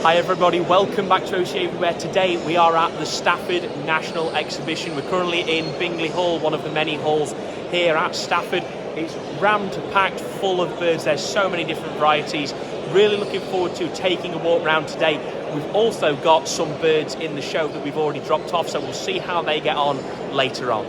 Hi everybody, welcome back to OC Everywhere. Today we are at the Stafford National Exhibition. We're currently in Bingley Hall, one of the many halls here at Stafford. It's rammed, packed, full of birds. There's so many different varieties. Really looking forward to taking a walk around today. We've also got some birds in the show that we've already dropped off, so we'll see how they get on later on.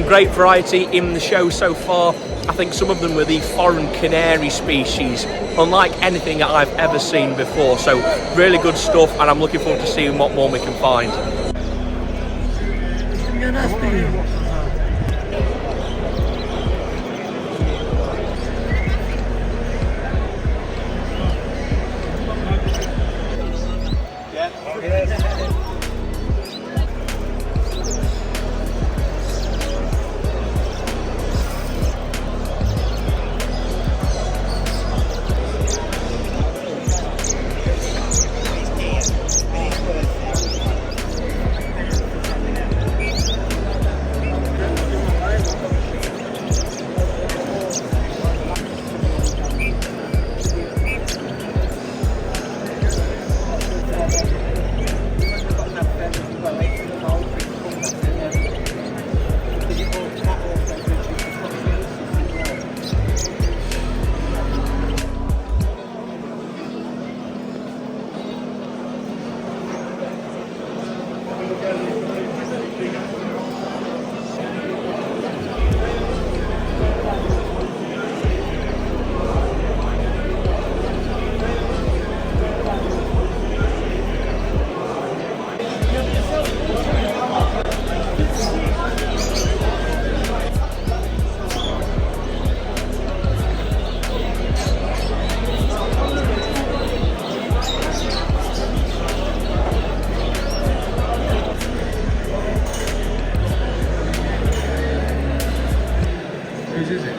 Great variety in the show so far. I think some of them were the foreign canary species, unlike anything that I've ever seen before. So really good stuff, and I'm looking forward to seeing what more we can find. is it?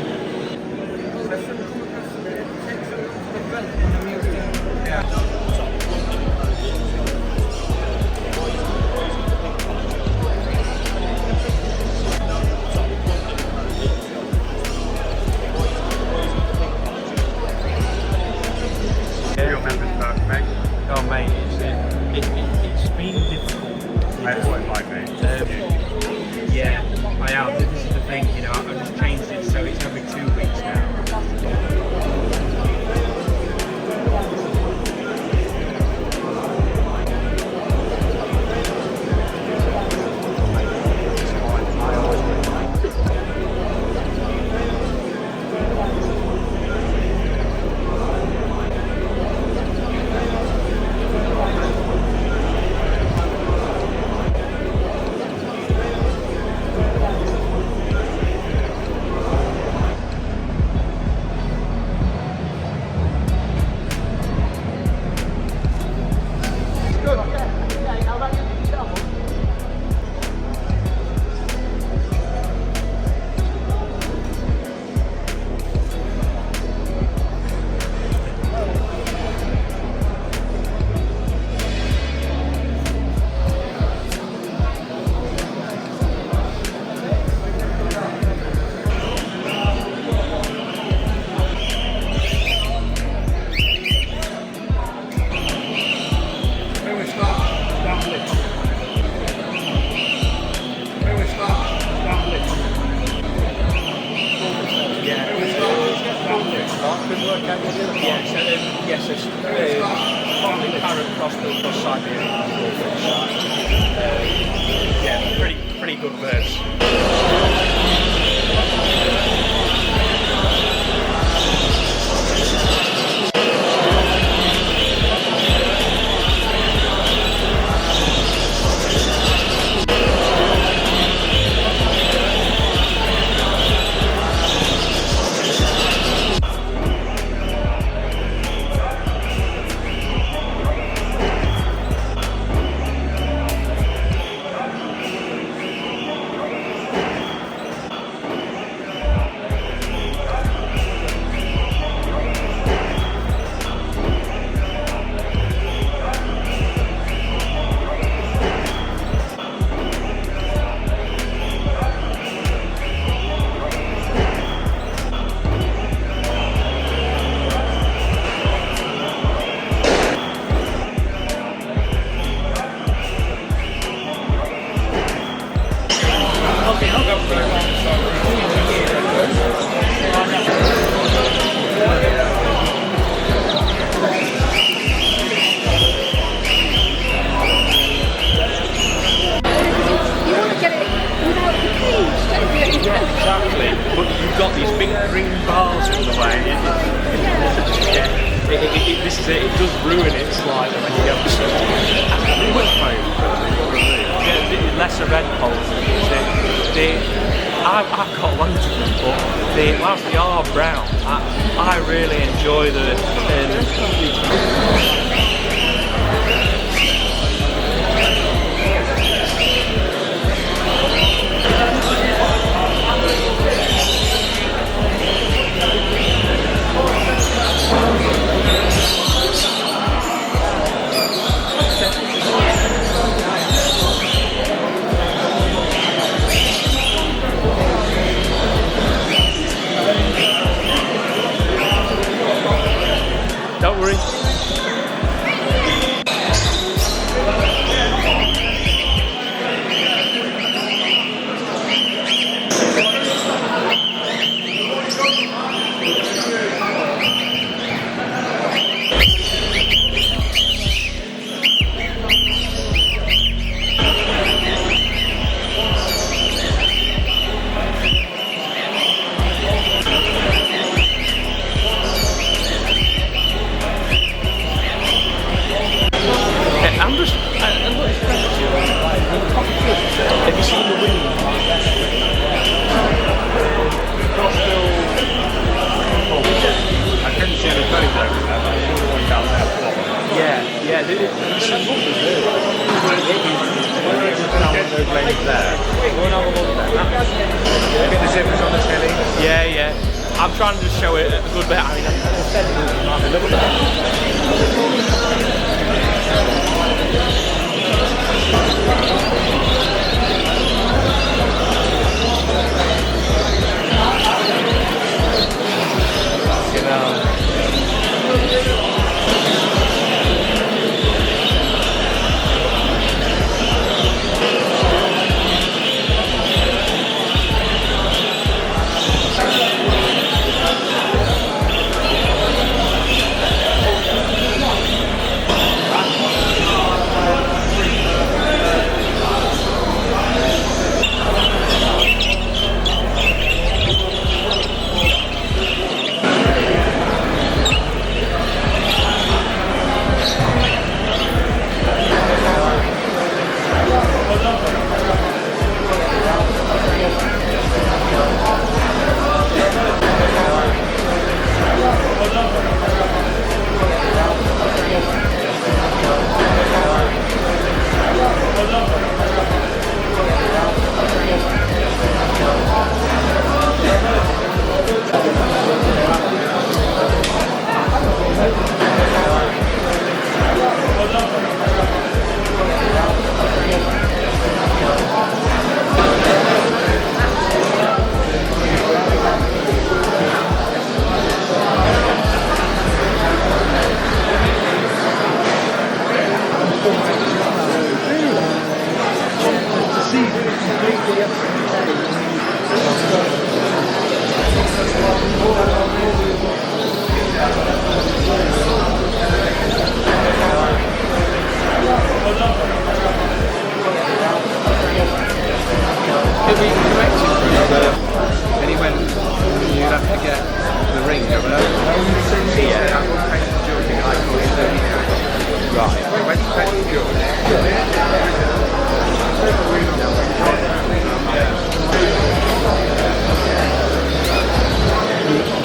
Your member's first, mate. Oh mate, it's been difficult. Mate, what like, mate? Yeah, I am. This is the thing, you know, I've just changed it so it's every 2 weeks now. Yes, it's probably parrot crossbill cross Siberian. Yeah, pretty good birds. Exactly, but you've got these big green bars in the way. This is it. It does ruin it slightly when you get lesser red poles. I've got loads of them, but whilst they are brown, I really enjoy the. Don't worry. trying to just show it a good bit. I mean, as I said, look at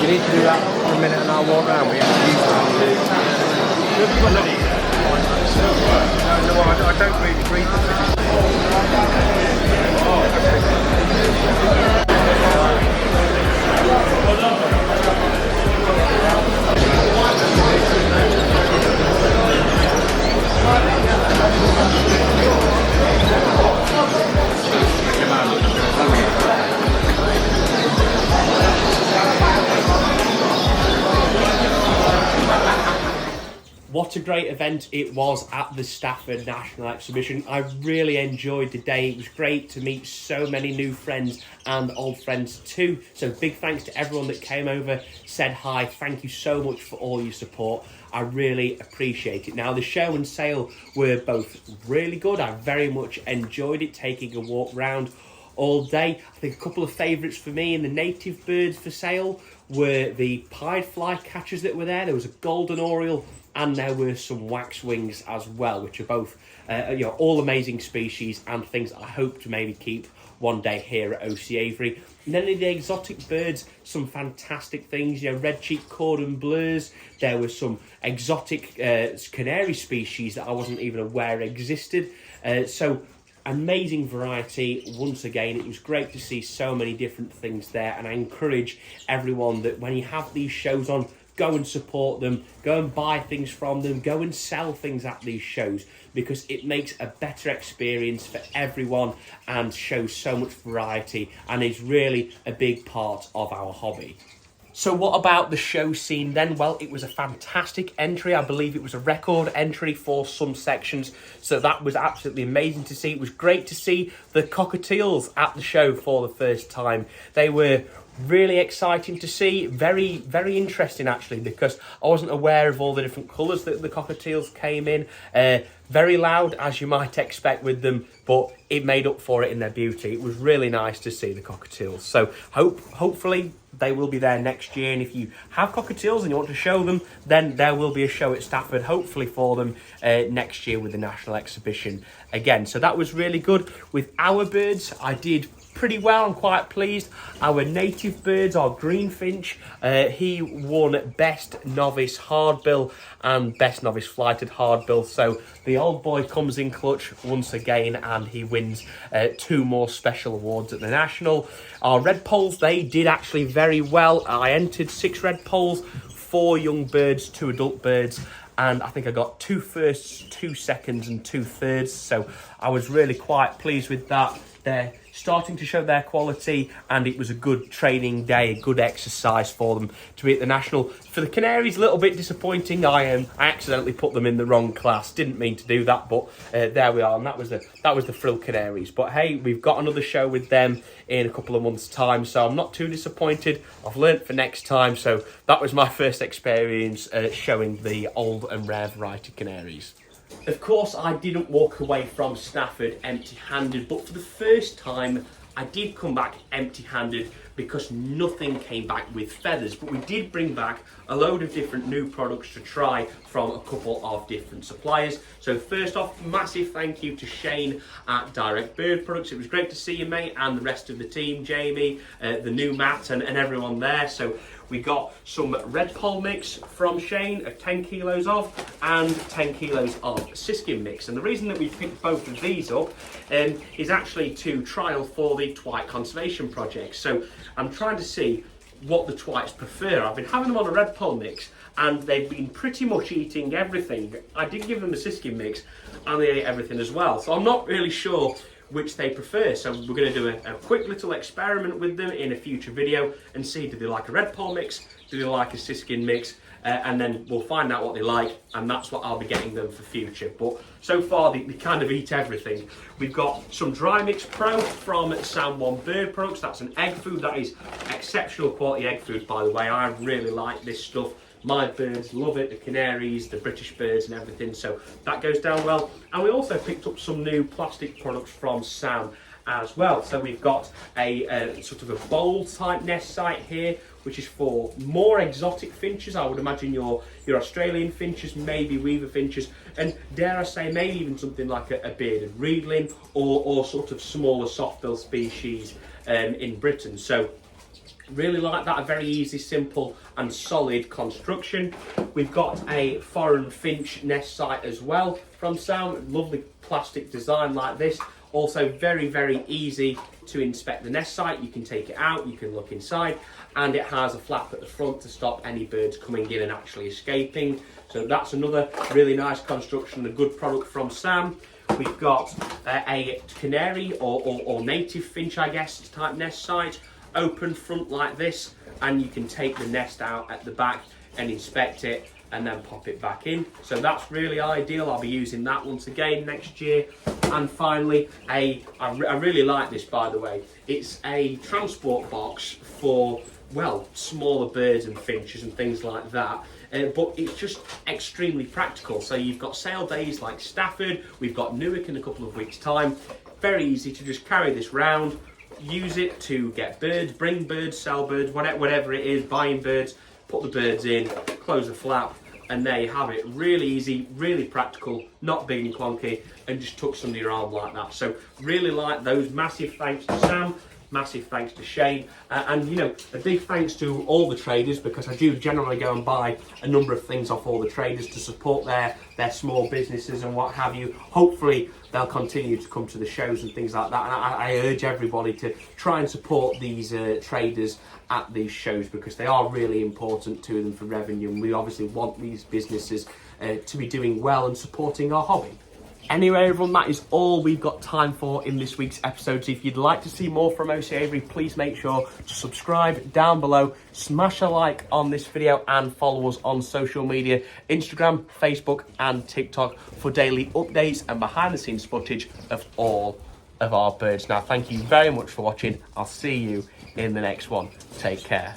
You need to do that for a minute and I'll walk around with you. No, I don't really breathe. What a great event it was at the Stafford National Exhibition. I really enjoyed the day. It was great to meet so many new friends and old friends too. So big thanks to everyone that came over, said hi. Thank you so much for all your support. I really appreciate it. Now, the show and sale were both really good. I very much enjoyed it, taking a walk round all day. I think a couple of favourites for me in the native birds for sale were the pied fly catchers that were there. There was a golden oriole and there were some waxwings as well, which are both all amazing species and things that I hope to maybe keep one day here at OC Avery. And then in the exotic birds, some fantastic things, red-cheeked cordon bleus. There were some exotic canary species that I wasn't even aware existed. So amazing variety. Once again, it was great to see so many different things there, and I encourage everyone that when you have these shows on, go and support them, go and buy things from them, go and sell things at these shows, because it makes a better experience for everyone and shows so much variety and is really a big part of our hobby. So what about the show scene then? Well, it was a fantastic entry. I believe it was a record entry for some sections. So that was absolutely amazing to see. It was great to see the cockatiels at the show for the first time. They were really exciting to see, very, very interesting actually, because I wasn't aware of all the different colours that the cockatiels came in. Very loud, as you might expect with them, but it made up for it in their beauty. It was really nice to see the cockatiels. So hopefully they will be there next year, and if you have cockatiels and you want to show them, then there will be a show at Stafford, hopefully for them next year with the National Exhibition again. So that was really good. With our birds, I did pretty well. I'm quite pleased. Our native birds, our greenfinch, he won Best Novice Hardbill and Best Novice Flighted Hardbill. So the old boy comes in clutch once again, and he wins 2 more special awards at the National. Our red poles, they did actually very well. I entered 6 red poles, 4 young birds, 2 adult birds, and I think I got 2 firsts, 2 seconds and 2 thirds. So I was really quite pleased with that. They're starting to show their quality, and it was a good training day, a good exercise for them to be at the National. For the Canaries, a little bit disappointing. I accidentally put them in the wrong class. Didn't mean to do that, but there we are, and that was the Frill Canaries. But hey, we've got another show with them in a couple of months' time, so I'm not too disappointed. I've learnt for next time, so that was my first experience showing the old and rare variety Canaries. Of course, I didn't walk away from Stafford empty-handed, but for the first time, I did come back empty-handed because nothing came back with feathers. But we did bring back a load of different new products to try from a couple of different suppliers. So first off, massive thank you to Shane at Direct Bird Products. It was great to see you, mate, and the rest of the team, Jamie, the new Matt, and everyone there. So we got some red pole mix from Shane, 10 kilos of, and 10 kilos of siskin mix. And the reason that we picked both of these up is actually to trial for the twite conservation project. So I'm trying to see what the twites prefer. I've been having them on a red pole mix, and they've been pretty much eating everything. I did give them a siskin mix, and they ate everything as well. So I'm not really sure which they prefer. So we're going to do a quick little experiment with them in a future video and see, do they like a red pole mix, do they like a siskin mix, and then we'll find out what they like, and that's what I'll be getting them for future. But so far they kind of eat everything. We've got some Dry Mix Pro from San Juan Bird Products. That's an egg food. That is exceptional quality egg food, by the way. I really like this stuff. My birds love it, the Canaries, the British birds and everything, so that goes down well. And we also picked up some new plastic products from Sam as well. So we've got a sort of a bowl type nest site here, which is for more exotic finches. I would imagine your Australian finches, maybe weaver finches, and dare I say maybe even something like a bearded reedling or sort of smaller softbill species in Britain. So really like that, a very easy, simple and solid construction. We've got a foreign finch nest site as well from Sam, lovely plastic design like this. Also very, very easy to inspect the nest site. You can take it out, you can look inside, and it has a flap at the front to stop any birds coming in and actually escaping. So that's another really nice construction, a good product from Sam. We've got a canary or native finch, I guess, type nest site. Open front like this, and you can take the nest out at the back and inspect it and then pop it back in. So that's really ideal. I'll be using that once again next year. And finally, I really like this, by the way. It's a transport box for, well, smaller birds and finches and things like that. But it's just extremely practical. So you've got sale days like Stafford, we've got Newark in a couple of weeks' time. Very easy to just carry this round, use it to get birds, bring birds, sell birds, whatever it is, buying birds, put the birds in, close the flap, and there you have it. Really easy, really practical, not big and clunky, and just tucks under your arm like that. So really like those. Massive thanks to Sam, massive thanks to Shane, and you know, a big thanks to all the traders, because I do generally go and buy a number of things off all the traders to support their small businesses and what have you. Hopefully they'll continue to come to the shows and things like that, and I urge everybody to try and support these traders at these shows, because they are really important to them for revenue, and we obviously want these businesses to be doing well and supporting our hobby. Anyway, everyone, that is all we've got time for in this week's episode. So if you'd like to see more from OC Avery, please make sure to subscribe down below, smash a like on this video, and follow us on social media, Instagram, Facebook and TikTok, for daily updates and behind the scenes footage of all of our birds. Now, thank you very much for watching. I'll see you in the next one. Take care.